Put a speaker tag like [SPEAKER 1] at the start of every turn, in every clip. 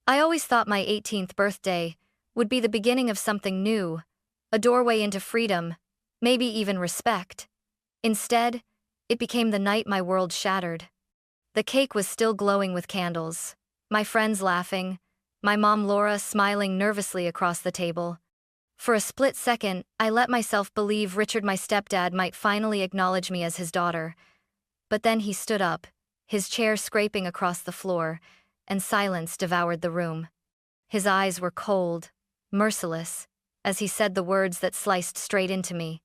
[SPEAKER 1] I always thought my 18th birthday would be the beginning of something new, a doorway into freedom, maybe even respect. Instead, it became the night my world shattered. The cake was still glowing with candles, my friends laughing, my mom Laura smiling nervously across the table. For a split second, I let myself believe Richard, my stepdad, might finally acknowledge me as his daughter. But then he stood up, his chair scraping across the floor, and silence devoured the room. His eyes were cold, merciless, as he said the words that sliced straight into me.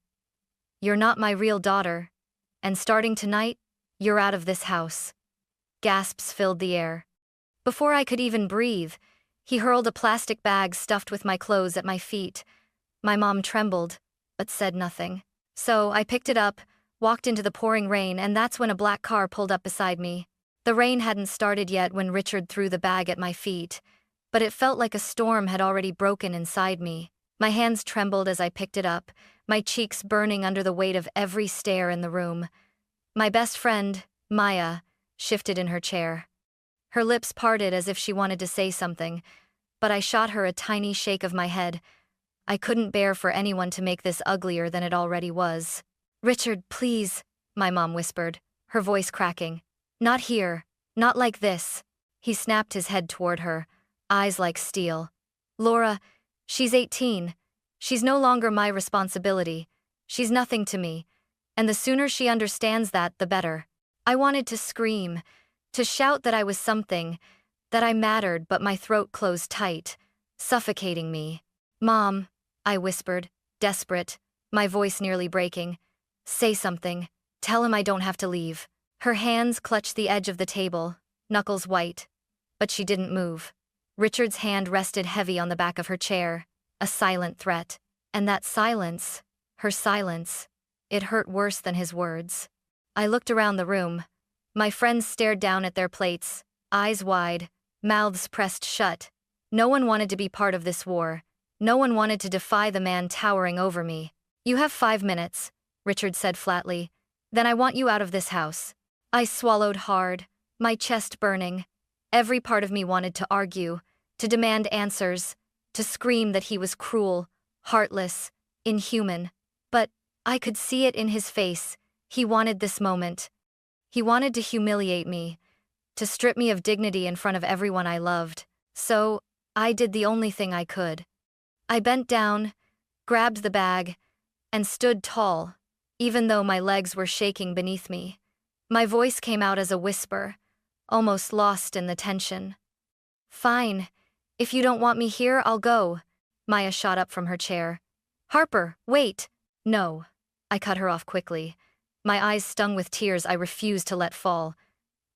[SPEAKER 1] "You're not my real daughter, and starting tonight, you're out of this house." Gasps filled the air. Before I could even breathe, he hurled a plastic bag stuffed with my clothes at my feet. My mom trembled, but said nothing. So I picked it up, walked into the pouring rain, and that's when a black car pulled up beside me. The rain hadn't started yet when Richard threw the bag at my feet, but it felt like a storm had already broken inside me. My hands trembled as I picked it up, my cheeks burning under the weight of every stare in the room. My best friend, Maya, shifted in her chair. Her lips parted as if she wanted to say something, but I shot her a tiny shake of my head. I couldn't bear for anyone to make this uglier than it already was. "Richard, please," my mom whispered, her voice cracking. "Not here, not like this." He snapped his head toward her, eyes like steel. "Laura, she's 18. She's no longer my responsibility. She's nothing to me, and the sooner she understands that, the better." I wanted to scream, to shout that I was something, that I mattered, but my throat closed tight, suffocating me. "Mom," I whispered, desperate, my voice nearly breaking. "Say something. Tell him I don't have to leave." Her hands clutched the edge of the table, knuckles white, but she didn't move. Richard's hand rested heavy on the back of her chair, a silent threat. And that silence, her silence, it hurt worse than his words. I looked around the room. My friends stared down at their plates, eyes wide, mouths pressed shut. No one wanted to be part of this war. No one wanted to defy the man towering over me. "You have 5 minutes," Richard said flatly. "Then I want you out of this house." I swallowed hard, my chest burning. Every part of me wanted to argue, to demand answers, to scream that he was cruel, heartless, inhuman. But I could see it in his face. He wanted this moment. He wanted to humiliate me, to strip me of dignity in front of everyone I loved. So I did the only thing I could. I bent down, grabbed the bag, and stood tall, even though my legs were shaking beneath me. My voice came out as a whisper, almost lost in the tension. "Fine. If you don't want me here, I'll go." Maya shot up from her chair. "Harper, wait." "No." I cut her off quickly. My eyes stung with tears I refused to let fall.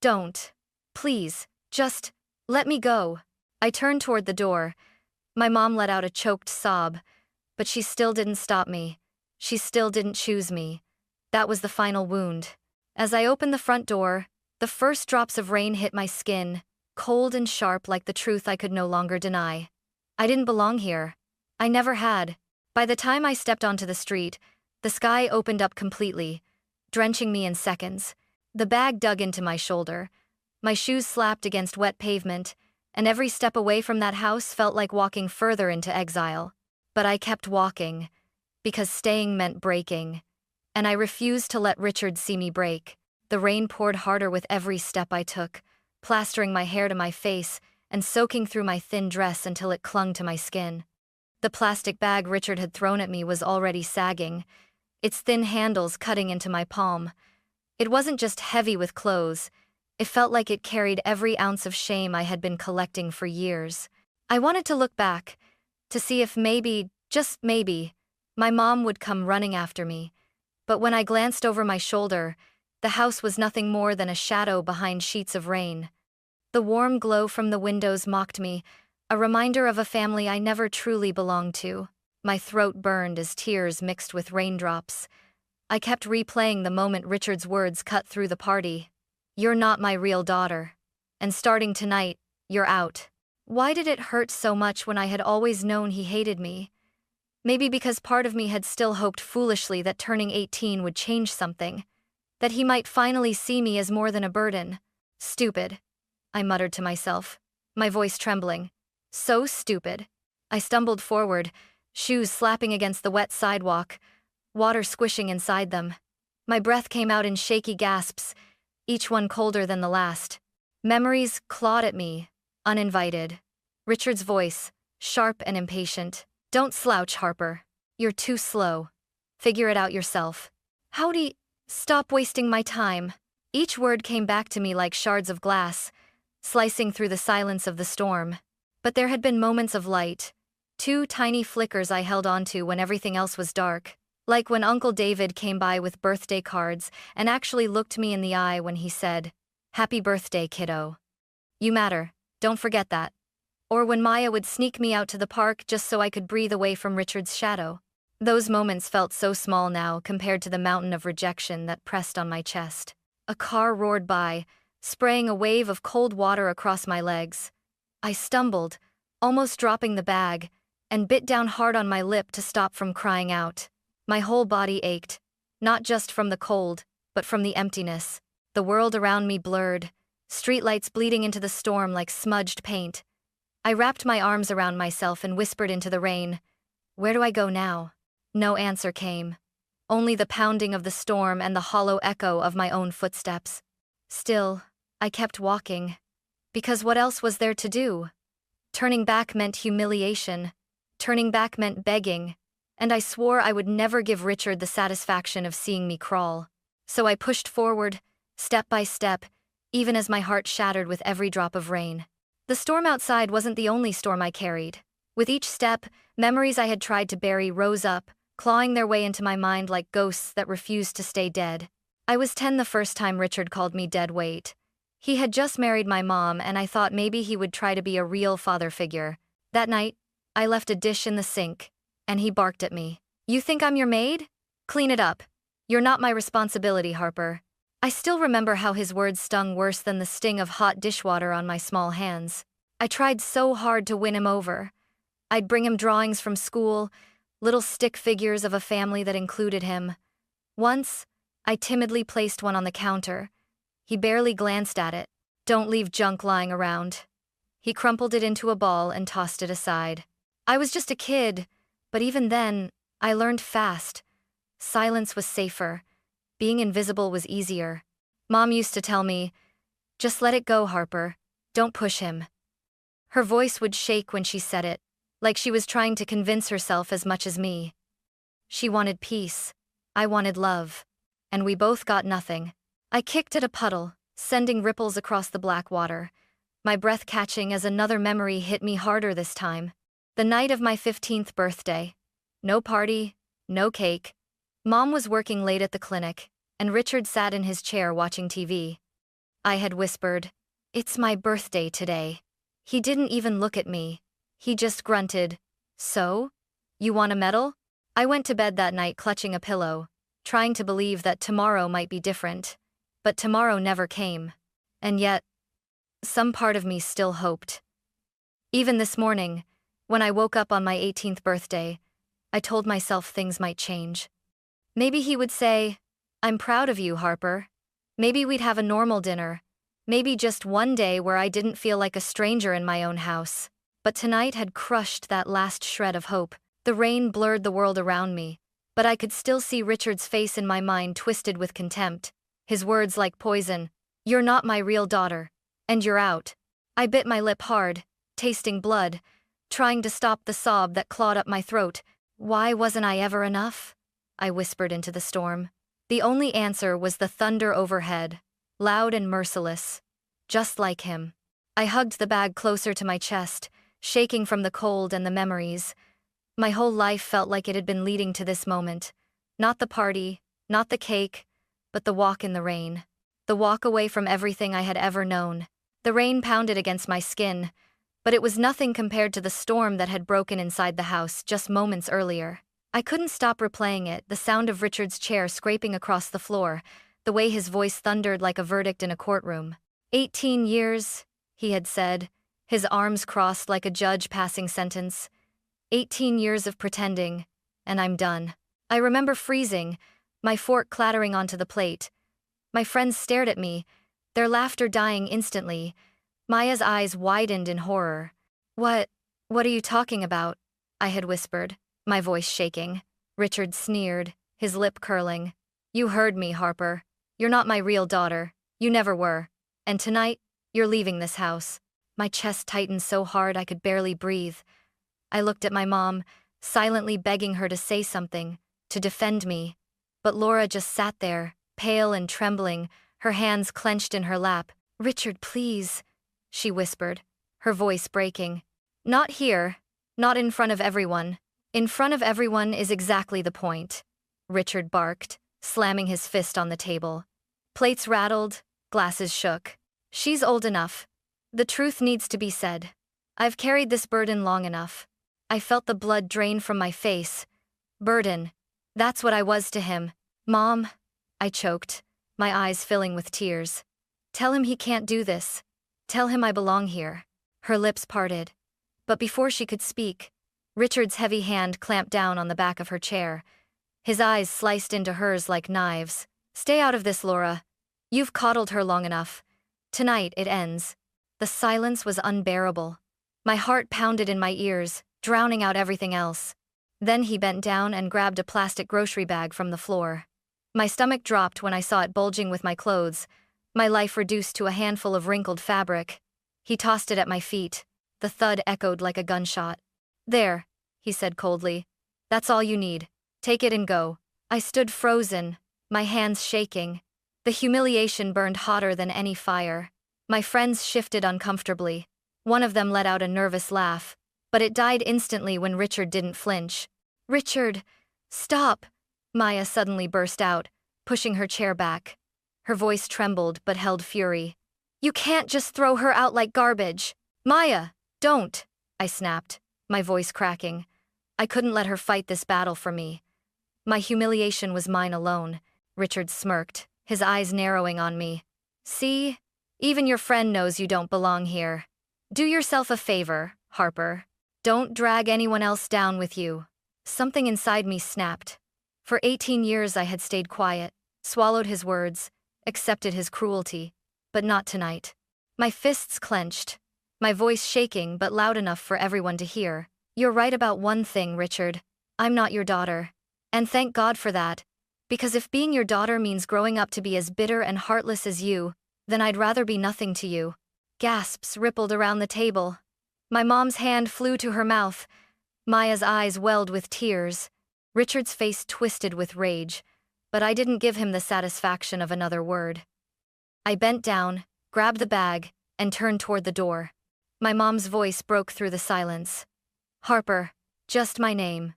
[SPEAKER 1] "Don't. Please, just let me go." I turned toward the door. My mom let out a choked sob, but she still didn't stop me. She still didn't choose me. That was the final wound. As I opened the front door, the first drops of rain hit my skin, cold and sharp like the truth I could no longer deny. I didn't belong here. I never had. By the time I stepped onto the street, the sky opened up completely, drenching me in seconds. The bag dug into my shoulder. My shoes slapped against wet pavement, and every step away from that house felt like walking further into exile. But I kept walking, because staying meant breaking. And I refused to let Richard see me break. The rain poured harder with every step I took, plastering my hair to my face and soaking through my thin dress until it clung to my skin. The plastic bag Richard had thrown at me was already sagging, its thin handles cutting into my palm. It wasn't just heavy with clothes, it felt like it carried every ounce of shame I had been collecting for years. I wanted to look back, to see if maybe, just maybe, my mom would come running after me. But when I glanced over my shoulder, the house was nothing more than a shadow behind sheets of rain. The warm glow from the windows mocked me, a reminder of a family I never truly belonged to. My throat burned as tears mixed with raindrops. I kept replaying the moment Richard's words cut through the party. "You're not my real daughter. And starting tonight, you're out." Why did it hurt so much when I had always known he hated me? Maybe because part of me had still hoped foolishly that turning 18 would change something, that he might finally see me as more than a burden. Stupid, I muttered to myself. my voice trembling. So stupid. I stumbled forward, shoes slapping against the wet sidewalk, water squishing inside them. My breath came out in shaky gasps, each one colder than the last. Memories clawed at me, uninvited. Richard's voice, sharp and impatient. Don't slouch, Harper. You're too slow. Figure it out yourself. Howdy, stop wasting my time. Each word came back to me like shards of glass, slicing through the silence of the storm. But there had been moments of light, two tiny flickers I held onto when everything else was dark. Like when Uncle David came by with birthday cards and actually looked me in the eye when he said, "Happy birthday, kiddo. You matter, don't forget that." Or when Maya would sneak me out to the park just so I could breathe away from Richard's shadow. Those moments felt so small now compared to the mountain of rejection that pressed on my chest. A car roared by, spraying a wave of cold water across my legs. I stumbled, almost dropping the bag, and bit down hard on my lip to stop from crying out. My whole body ached, not just from the cold, but from the emptiness. The world around me blurred, streetlights bleeding into the storm like smudged paint. I wrapped my arms around myself and whispered into the rain, "Where do I go now?" No answer came. Only the pounding of the storm and the hollow echo of my own footsteps. Still, I kept walking. Because what else was there to do? Turning back meant humiliation. Turning back meant begging. And I swore I would never give Richard the satisfaction of seeing me crawl. So I pushed forward, step by step, even as my heart shattered with every drop of rain. The storm outside wasn't the only storm I carried. With each step, memories I had tried to bury rose up, clawing their way into my mind like ghosts that refused to stay dead. I was 10 the first time Richard called me dead weight. He had just married my mom, and I thought maybe he would try to be a real father figure. That night, I left a dish in the sink, and he barked at me. "You think I'm your maid? Clean it up. You're not my responsibility, Harper." I still remember how his words stung worse than the sting of hot dishwater on my small hands. I tried so hard to win him over. I'd bring him drawings from school, little stick figures of a family that included him. Once, I timidly placed one on the counter. He barely glanced at it. "Don't leave junk lying around." He crumpled it into a ball and tossed it aside. I was just a kid, but even then, I learned fast. Silence was safer. Being invisible was easier. Mom used to tell me, "Just let it go, Harper. Don't push him." Her voice would shake when she said it, like she was trying to convince herself as much as me. She wanted peace. I wanted love. And we both got nothing. I kicked at a puddle, sending ripples across the black water, my breath catching as another memory hit me harder this time. The night of my 15th birthday. No party, no cake. Mom was working late at the clinic, and Richard sat in his chair watching TV. I had whispered, "It's my birthday today." He didn't even look at me. He just grunted, "So? You want a medal?" I went to bed that night clutching a pillow, trying to believe that tomorrow might be different. But tomorrow never came. And yet, some part of me still hoped. Even this morning, when I woke up on my 18th birthday, I told myself things might change. Maybe he would say, "I'm proud of you, Harper." Maybe we'd have a normal dinner. Maybe just one day where I didn't feel like a stranger in my own house. But tonight had crushed that last shred of hope. The rain blurred the world around me, but I could still see Richard's face in my mind twisted with contempt. His words like poison. "You're not my real daughter. And you're out." I bit my lip hard, tasting blood, trying to stop the sob that clawed up my throat. "Why wasn't I ever enough?" I whispered into the storm. The only answer was the thunder overhead, loud and merciless. Just like him. I hugged the bag closer to my chest, shaking from the cold and the memories. My whole life felt like it had been leading to this moment. Not the party, not the cake, but the walk in the rain. The walk away from everything I had ever known. The rain pounded against my skin, but it was nothing compared to the storm that had broken inside the house just moments earlier. I couldn't stop replaying it, the sound of Richard's chair scraping across the floor, the way his voice thundered like a verdict in a courtroom. 18 years, he had said, his arms crossed like a judge passing sentence. 18 years of pretending, and I'm done. I remember freezing, my fork clattering onto the plate. My friends stared at me, their laughter dying instantly, Maya's eyes widened in horror. What? What are you talking about? I had whispered, my voice shaking. Richard sneered, his lip curling. You heard me, Harper. You're not my real daughter. You never were. And tonight, you're leaving this house. My chest tightened so hard I could barely breathe. I looked at my mom, silently begging her to say something, to defend me. But Laura just sat there, pale and trembling, her hands clenched in her lap. Richard, please, she whispered, her voice breaking. Not here, not in front of everyone. In front of everyone is exactly the point, Richard barked, slamming his fist on the table. Plates rattled, glasses shook. She's old enough. The truth needs to be said. I've carried this burden long enough. I felt the blood drain from my face. Burden. That's what I was to him. Mom, I choked, my eyes filling with tears. Tell him he can't do this. Tell him I belong here. Her lips parted. But before she could speak, Richard's heavy hand clamped down on the back of her chair. His eyes sliced into hers like knives. Stay out of this, Laura. You've coddled her long enough. Tonight it ends. The silence was unbearable. My heart pounded in my ears, drowning out everything else. Then he bent down and grabbed a plastic grocery bag from the floor. My stomach dropped when I saw it bulging with my clothes, my life reduced to a handful of wrinkled fabric. He tossed it at my feet. The thud echoed like a gunshot. There, he said coldly. That's all you need. Take it and go. I stood frozen, my hands shaking. The humiliation burned hotter than any fire. My friends shifted uncomfortably. One of them let out a nervous laugh, but it died instantly when Richard didn't flinch. Richard, stop, Maya suddenly burst out, pushing her chair back. Her voice trembled but held fury. You can't just throw her out like garbage. Maya, don't, I snapped, my voice cracking. I couldn't let her fight this battle for me. My humiliation was mine alone. Richard smirked, his eyes narrowing on me. See? Even your friend knows you don't belong here. Do yourself a favor, Harper. Don't drag anyone else down with you. Something inside me snapped. For 18 years I had stayed quiet, swallowed his words, accepted his cruelty, but not tonight. My fists clenched, my voice shaking but loud enough for everyone to hear. You're right about one thing, Richard. I'm not your daughter. And thank God for that. Because if being your daughter means growing up to be as bitter and heartless as you, then I'd rather be nothing to you. Gasps rippled around the table. My mom's hand flew to her mouth. Maya's eyes welled with tears. Richard's face twisted with rage, but I didn't give him the satisfaction of another word. I bent down, grabbed the bag, and turned toward the door. My mom's voice broke through the silence. Harper, just my name.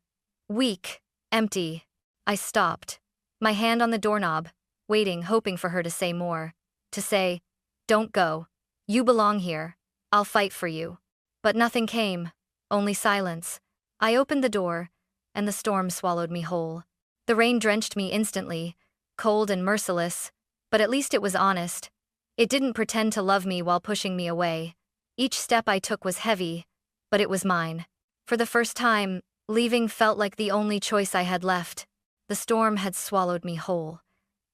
[SPEAKER 1] Weak, empty. I stopped, my hand on the doorknob, waiting, hoping for her to say more. To say, don't go. You belong here. I'll fight for you. But nothing came, only silence. I opened the door, and the storm swallowed me whole. The rain drenched me instantly, cold and merciless, but at least it was honest. It didn't pretend to love me while pushing me away. Each step I took was heavy, but it was mine. For the first time, leaving felt like the only choice I had left. The storm had swallowed me whole.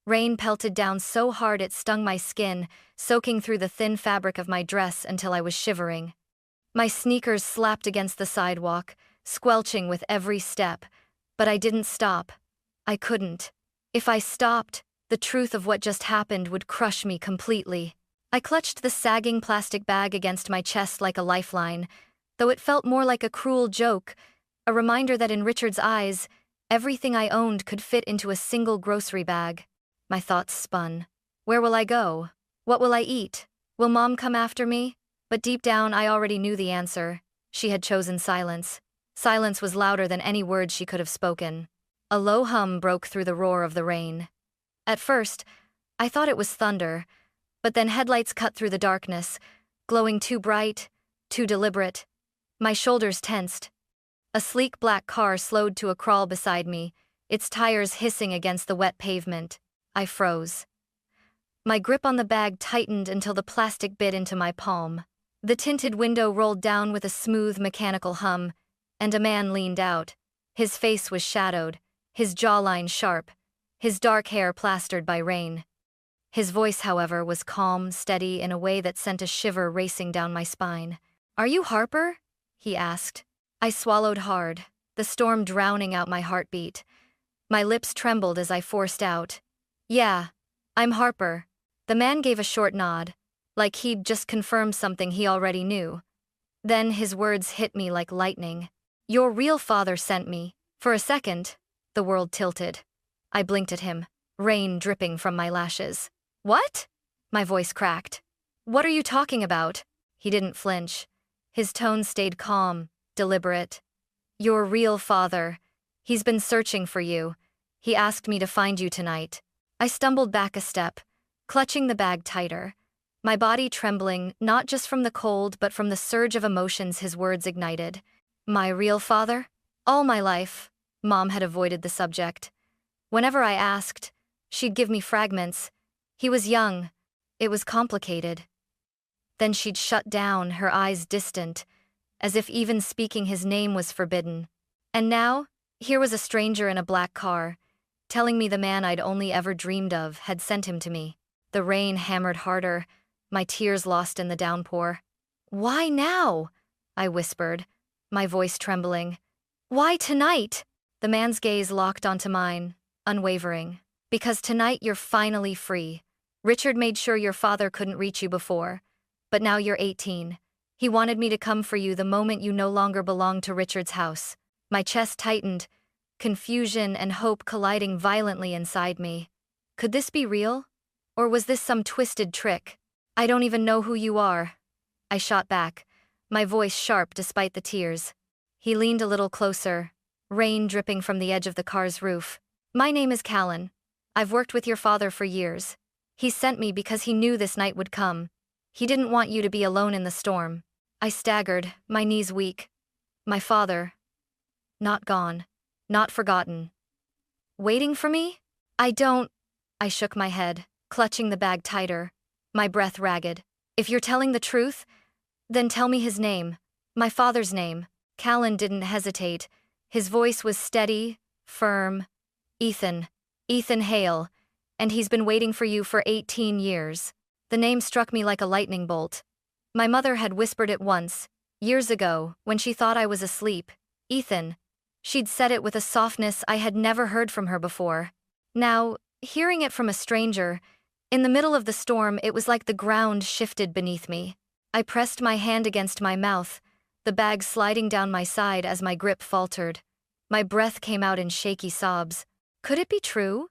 [SPEAKER 1] Rain pelted down so hard it stung my skin, soaking through the thin fabric of my dress until I was shivering. My sneakers slapped against the sidewalk, squelching with every step, but I didn't stop. I couldn't. If I stopped, the truth of what just happened would crush me completely. I clutched the sagging plastic bag against my chest like a lifeline, though it felt more like a cruel joke, a reminder that in Richard's eyes, everything I owned could fit into a single grocery bag. My thoughts spun. Where will I go? What will I eat? Will Mom come after me? But deep down I already knew the answer. She had chosen silence. Silence was louder than any words she could have spoken. A low hum broke through the roar of the rain. At first, I thought it was thunder, but then headlights cut through the darkness, glowing too bright, too deliberate. My shoulders tensed. A sleek black car slowed to a crawl beside me, its tires hissing against the wet pavement. I froze. My grip on the bag tightened until the plastic bit into my palm. The tinted window rolled down with a smooth mechanical hum, and a man leaned out. His face was shadowed, his jawline sharp, his dark hair plastered by rain. His voice, however, was calm, steady in a way that sent a shiver racing down my spine. "Are you Harper?" he asked. I swallowed hard, the storm drowning out my heartbeat. My lips trembled as I forced out, "Yeah, I'm Harper." The man gave a short nod, like he'd just confirmed something he already knew. Then his words hit me like lightning. "Your real father sent me." For a second, the world tilted. I blinked at him, rain dripping from my lashes. "What?" My voice cracked. "What are you talking about?" He didn't flinch. His tone stayed calm, deliberate. "Your real father. He's been searching for you. He asked me to find you tonight." I stumbled back a step, clutching the bag tighter, my body trembling not just from the cold but from the surge of emotions his words ignited. My real father? All my life, Mom had avoided the subject. Whenever I asked, she'd give me fragments. He was young. It was complicated. Then she'd shut down, her eyes distant, as if even speaking his name was forbidden. And now, here was a stranger in a black car, telling me the man I'd only ever dreamed of had sent him to me. The rain hammered harder, my tears lost in the downpour. "Why now?" I whispered, my voice trembling. "Why tonight?" The man's gaze locked onto mine, unwavering. "Because tonight you're finally free. Richard made sure your father couldn't reach you before, but now you're 18. He wanted me to come for you the moment you no longer belonged to Richard's house." My chest tightened, confusion and hope colliding violently inside me. Could this be real? Or was this some twisted trick? "I don't even know who you are," I shot back, my voice sharp despite the tears. He leaned a little closer, rain dripping from the edge of the car's roof. "My name is Callan. I've worked with your father for years. He sent me because he knew this night would come. He didn't want you to be alone in the storm." I staggered, my knees weak. My father. Not gone. Not forgotten. Waiting for me? I shook my head, clutching the bag tighter, my breath ragged. "If you're telling the truth, then tell me his name. My father's name." Callan didn't hesitate. His voice was steady, firm. "Ethan. Ethan Hale. And he's been waiting for you for 18 years. The name struck me like a lightning bolt. My mother had whispered it once, years ago, when she thought I was asleep. Ethan. She'd said it with a softness I had never heard from her before. Now, hearing it from a stranger, in the middle of the storm, it was like the ground shifted beneath me. I pressed my hand against my mouth, the bag sliding down my side as my grip faltered. My breath came out in shaky sobs. Could it be true?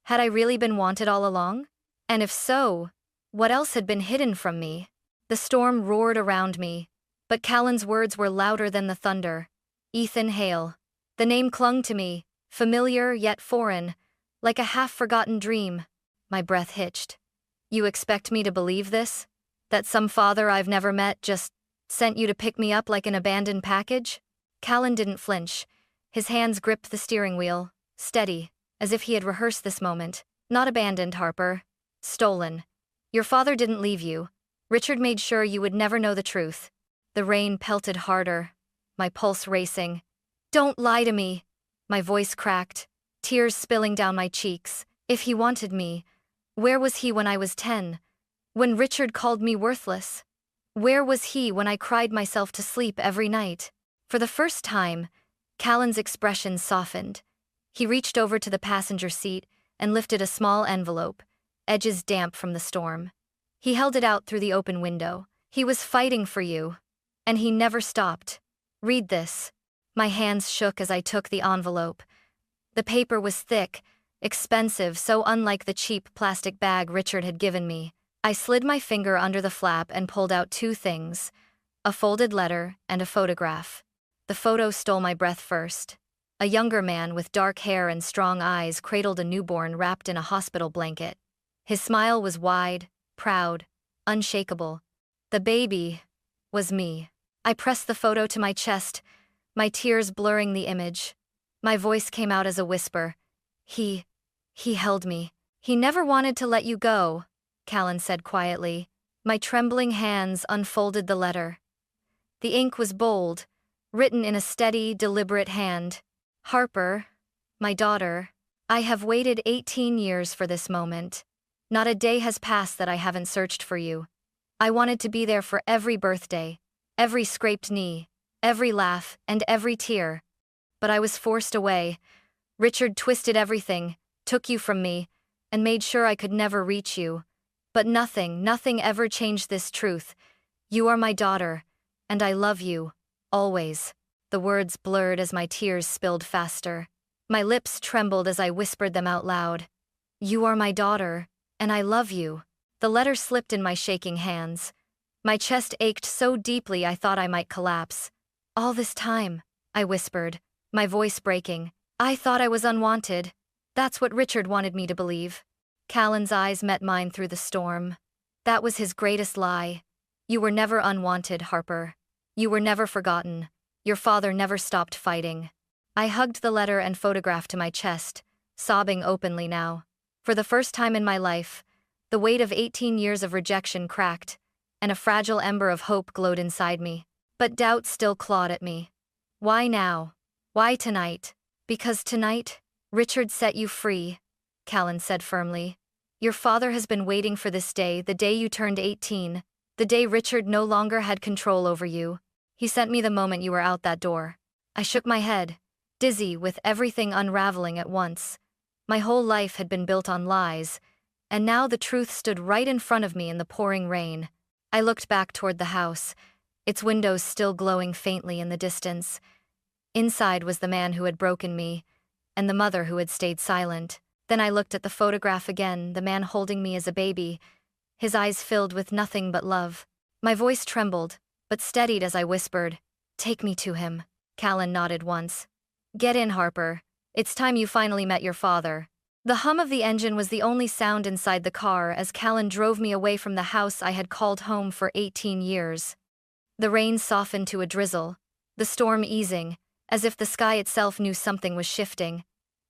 [SPEAKER 1] Had I really been wanted all along? And if so, what else had been hidden from me? The storm roared around me, but Callan's words were louder than the thunder. Ethan Hale. The name clung to me, familiar yet foreign, like a half-forgotten dream. My breath hitched. "You expect me to believe this? That some father I've never met just sent you to pick me up like an abandoned package?" Callan didn't flinch. His hands gripped the steering wheel, steady, as if he had rehearsed this moment. "Not abandoned, Harper. Stolen. Your father didn't leave you. Richard made sure you would never know the truth." The rain pelted harder, my pulse racing. "Don't lie to me." My voice cracked, tears spilling down my cheeks. If he wanted me, where was he when I was 10? When Richard called me worthless? Where was he when I cried myself to sleep every night? For the first time, Callan's expression softened. He reached over to the passenger seat and lifted a small envelope, edges damp from the storm. He held it out through the open window. "He was fighting for you, and he never stopped. Read this." My hands shook as I took the envelope. The paper was thick, expensive, so unlike the cheap plastic bag Richard had given me. I slid my finger under the flap and pulled out two things, a folded letter and a photograph. The photo stole my breath first. A younger man with dark hair and strong eyes cradled a newborn wrapped in a hospital blanket. His smile was wide, proud, unshakable. The baby was me. I pressed the photo to my chest, my tears blurring the image. My voice came out as a whisper. He held me. "He never wanted to let you go," Callan said quietly. My trembling hands unfolded the letter. The ink was bold, written in a steady, deliberate hand. "Harper, my daughter, I have waited 18 years for this moment. Not a day has passed that I haven't searched for you. I wanted to be there for every birthday, every scraped knee, every laugh, and every tear. But I was forced away. Richard twisted everything, took you from me, and made sure I could never reach you. But nothing ever changed this truth. You are my daughter, and I love you, always. The words blurred as my tears spilled faster. My lips trembled as I whispered them out loud. You are my daughter, and I love you. The letter slipped in my shaking hands. My chest ached so deeply I thought I might collapse. All this time, I whispered, my voice breaking, I thought I was unwanted. That's what Richard wanted me to believe. Callan's eyes met mine through the storm. That was his greatest lie. You were never unwanted, Harper. You were never forgotten. Your father never stopped fighting. I hugged the letter and photograph to my chest, sobbing openly now. For the first time in my life, the weight of 18 years of rejection cracked, and a fragile ember of hope glowed inside me. But doubt still clawed at me. Why now? Why tonight? Because tonight, Richard set you free, Callan said firmly. Your father has been waiting for this day, the day you turned 18, the day Richard no longer had control over you. He sent me the moment you were out that door. I shook my head, dizzy with everything unraveling at once. My whole life had been built on lies, and now the truth stood right in front of me in the pouring rain. I looked back toward the house, its windows still glowing faintly in the distance. Inside was the man who had broken me, and the mother who had stayed silent. Then I looked at the photograph again, the man holding me as a baby, his eyes filled with nothing but love. My voice trembled, but steadied as I whispered, "Take me to him." Callan nodded once. "Get in, Harper. It's time you finally met your father." The hum of the engine was the only sound inside the car as Callan drove me away from the house I had called home for 18 years. The rain softened to a drizzle, the storm easing, as if the sky itself knew something was shifting.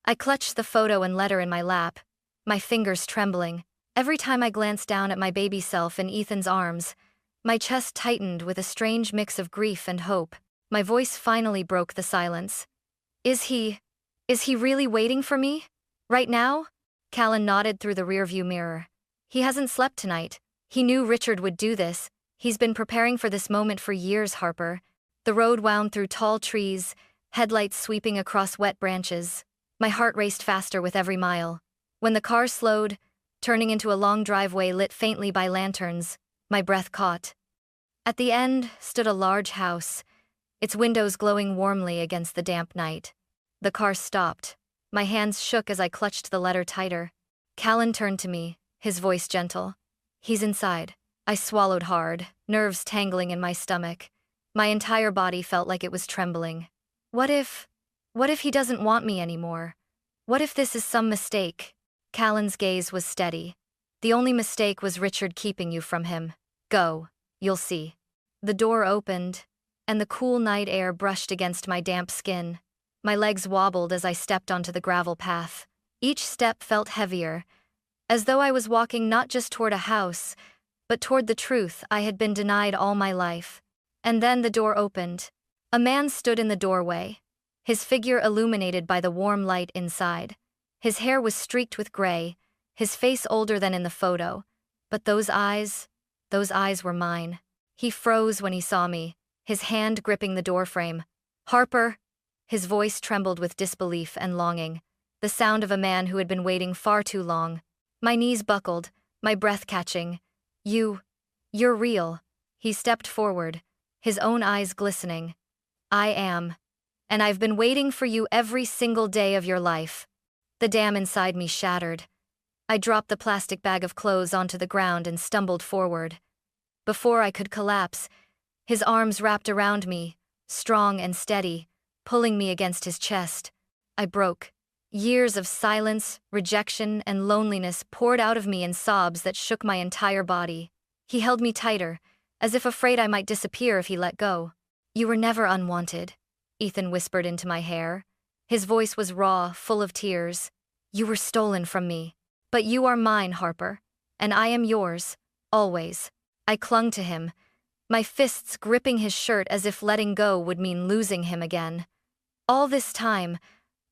[SPEAKER 1] I clutched the photo and letter in my lap, my fingers trembling. Every time I glanced down at my baby self in Ethan's arms, my chest tightened with a strange mix of grief and hope. My voice finally broke the silence. Is he really waiting for me? Right now?" Callan nodded through the rearview mirror. "He hasn't slept tonight. He knew Richard would do this. He's been preparing for this moment for years, Harper." The road wound through tall trees, headlights sweeping across wet branches. My heart raced faster with every mile. When the car slowed, turning into a long driveway lit faintly by lanterns, my breath caught. At the end stood a large house, its windows glowing warmly against the damp night. The car stopped. My hands shook as I clutched the letter tighter. Callan turned to me, his voice gentle. "He's inside." I swallowed hard, nerves tangling in my stomach. My entire body felt like it was trembling. What if he doesn't want me anymore? What if this is some mistake? Callan's gaze was steady. "The only mistake was Richard keeping you from him. Go, you'll see." The door opened, and the cool night air brushed against my damp skin. My legs wobbled as I stepped onto the gravel path. Each step felt heavier, as though I was walking not just toward a house, but toward the truth I had been denied all my life. And then the door opened. A man stood in the doorway, his figure illuminated by the warm light inside. His hair was streaked with gray, his face older than in the photo, but those eyes were mine. He froze when he saw me, his hand gripping the doorframe. "Harper!" His voice trembled with disbelief and longing, the sound of a man who had been waiting far too long. My knees buckled, my breath catching. You're real." He stepped forward, his own eyes glistening. "I am. And I've been waiting for you every single day of your life." The dam inside me shattered. I dropped the plastic bag of clothes onto the ground and stumbled forward. Before I could collapse, his arms wrapped around me, strong and steady, pulling me against his chest. I broke. Years of silence, rejection, and loneliness poured out of me in sobs that shook my entire body. He held me tighter, as if afraid I might disappear if he let go. "You were never unwanted," Ethan whispered into my hair. His voice was raw, full of tears. "You were stolen from me. But you are mine, Harper, and I am yours, always." I clung to him, my fists gripping his shirt as if letting go would mean losing him again. All this time,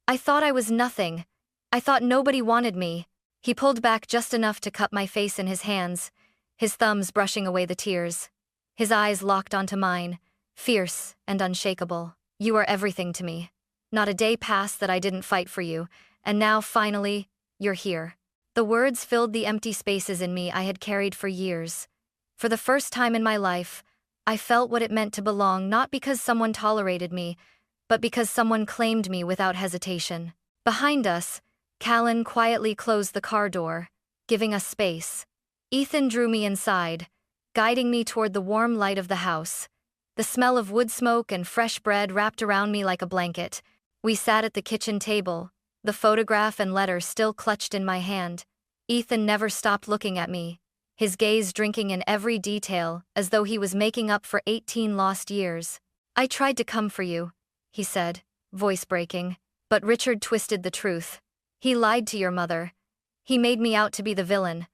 [SPEAKER 1] I thought I was nothing. I thought nobody wanted me. He pulled back just enough to cup my face in his hands, his thumbs brushing away the tears. His eyes locked onto mine, fierce and unshakable. You are everything to me. Not a day passed that I didn't fight for you, and now, finally, you're here. The words filled the empty spaces in me I had carried for years. For the first time in my life, I felt what it meant to belong, not because someone tolerated me, but because someone claimed me without hesitation. Behind us, Callan quietly closed the car door, giving us space. Ethan drew me inside, guiding me toward the warm light of the house. The smell of wood smoke and fresh bread wrapped around me like a blanket. We sat at the kitchen table, the photograph and letter still clutched in my hand. Ethan never stopped looking at me, his gaze drinking in every detail as though he was making up for 18 lost years. I tried to come for you, he said, voice breaking, but Richard twisted the truth. He lied to your mother. He made me out to be the villain.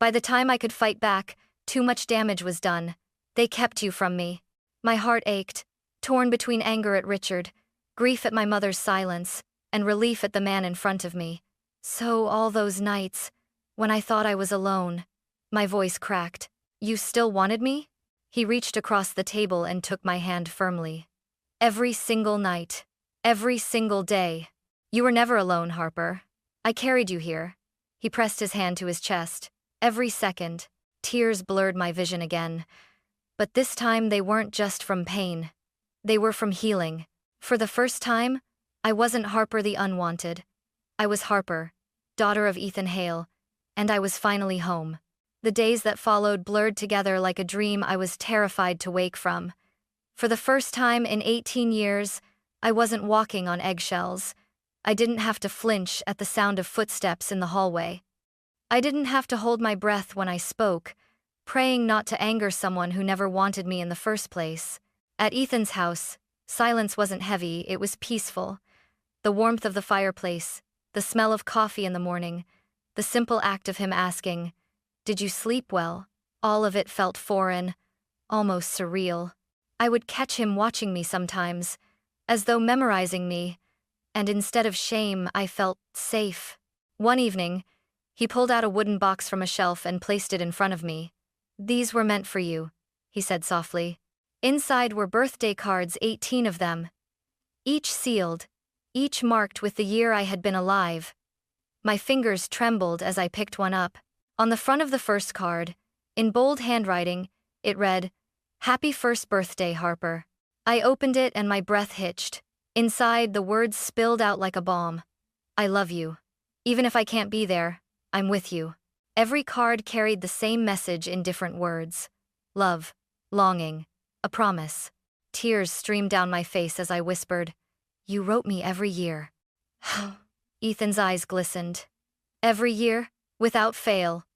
[SPEAKER 1] By the time I could fight back, too much damage was done. They kept you from me. My heart ached, torn between anger at Richard, grief at my mother's silence, and relief at the man in front of me. So all those nights, when I thought I was alone, my voice cracked. You still wanted me? He reached across the table and took my hand firmly. Every single night. Every single day. You were never alone, Harper. I carried you here. He pressed his hand to his chest. Every second, tears blurred my vision again. But this time they weren't just from pain. They were from healing. For the first time, I wasn't Harper the unwanted. I was Harper, daughter of Ethan Hale, and I was finally home. The days that followed blurred together like a dream I was terrified to wake from. For the first time in 18 years, I wasn't walking on eggshells. I didn't have to flinch at the sound of footsteps in the hallway. I didn't have to hold my breath when I spoke, praying not to anger someone who never wanted me in the first place. At Ethan's house, silence wasn't heavy, it was peaceful. The warmth of the fireplace, the smell of coffee in the morning, the simple act of him asking, "Did you sleep well?" All of it felt foreign, almost surreal. I would catch him watching me sometimes, as though memorizing me, and instead of shame, I felt safe. One evening, he pulled out a wooden box from a shelf and placed it in front of me. "These were meant for you," he said softly. Inside were birthday cards, 18 of them. Each sealed, each marked with the year I had been alive. My fingers trembled as I picked one up. On the front of the first card, in bold handwriting, it read, "Happy first birthday, Harper." I opened it and my breath hitched. Inside, the words spilled out like a bomb. "I love you. Even if I can't be there, I'm with you." Every card carried the same message in different words. Love, longing, a promise. Tears streamed down my face as I whispered, "You wrote me every year." Ethan's eyes glistened. "Every year, without fail.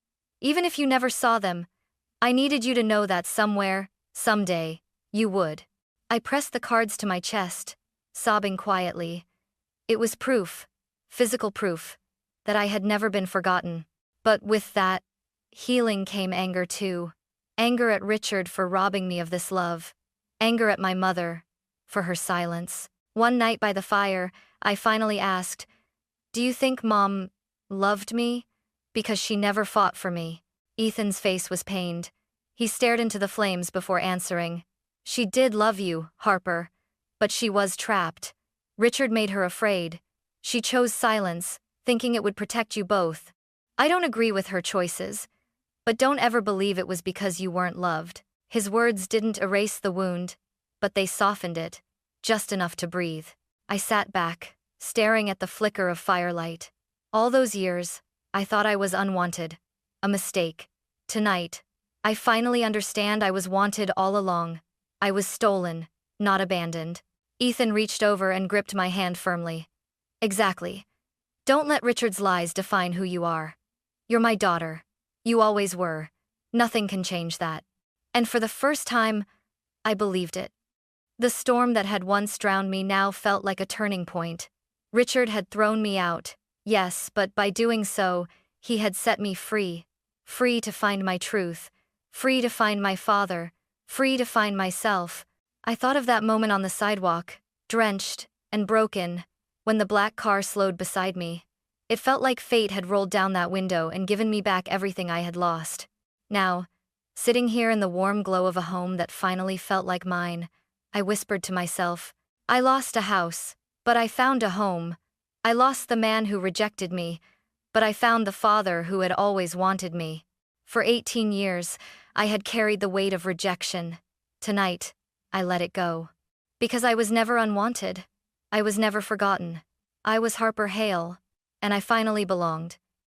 [SPEAKER 1] Even if you never saw them, I needed you to know that somewhere, someday, you would." I pressed the cards to my chest, sobbing quietly. It was proof, physical proof, that I had never been forgotten. But with that, healing came anger too. Anger at Richard for robbing me of this love. Anger at my mother, for her silence. One night by the fire, I finally asked, "Do you think Mom loved me? Because she never fought for me." Ethan's face was pained. He stared into the flames before answering. "She did love you, Harper, but she was trapped. Richard made her afraid. She chose silence, thinking it would protect you both. I don't agree with her choices, but don't ever believe it was because you weren't loved." His words didn't erase the wound, but they softened it, just enough to breathe. I sat back, staring at the flicker of firelight. All those years, I thought I was unwanted. A mistake. Tonight, I finally understand I was wanted all along. I was stolen, not abandoned. Ethan reached over and gripped my hand firmly. "Exactly. Don't let Richard's lies define who you are. You're my daughter. You always were. Nothing can change that." And for the first time, I believed it. The storm that had once drowned me now felt like a turning point. Richard had thrown me out, yes, but by doing so, he had set me free. Free to find my truth. Free to find my father. Free to find myself. I thought of that moment on the sidewalk, drenched and broken, when the black car slowed beside me. It felt like fate had rolled down that window and given me back everything I had lost. Now, sitting here in the warm glow of a home that finally felt like mine, I whispered to myself, I lost a house, but I found a home. I lost the man who rejected me, but I found the father who had always wanted me. For 18 years, I had carried the weight of rejection. Tonight, I let it go. Because I was never unwanted. I was never forgotten. I was Harper Hale, and I finally belonged.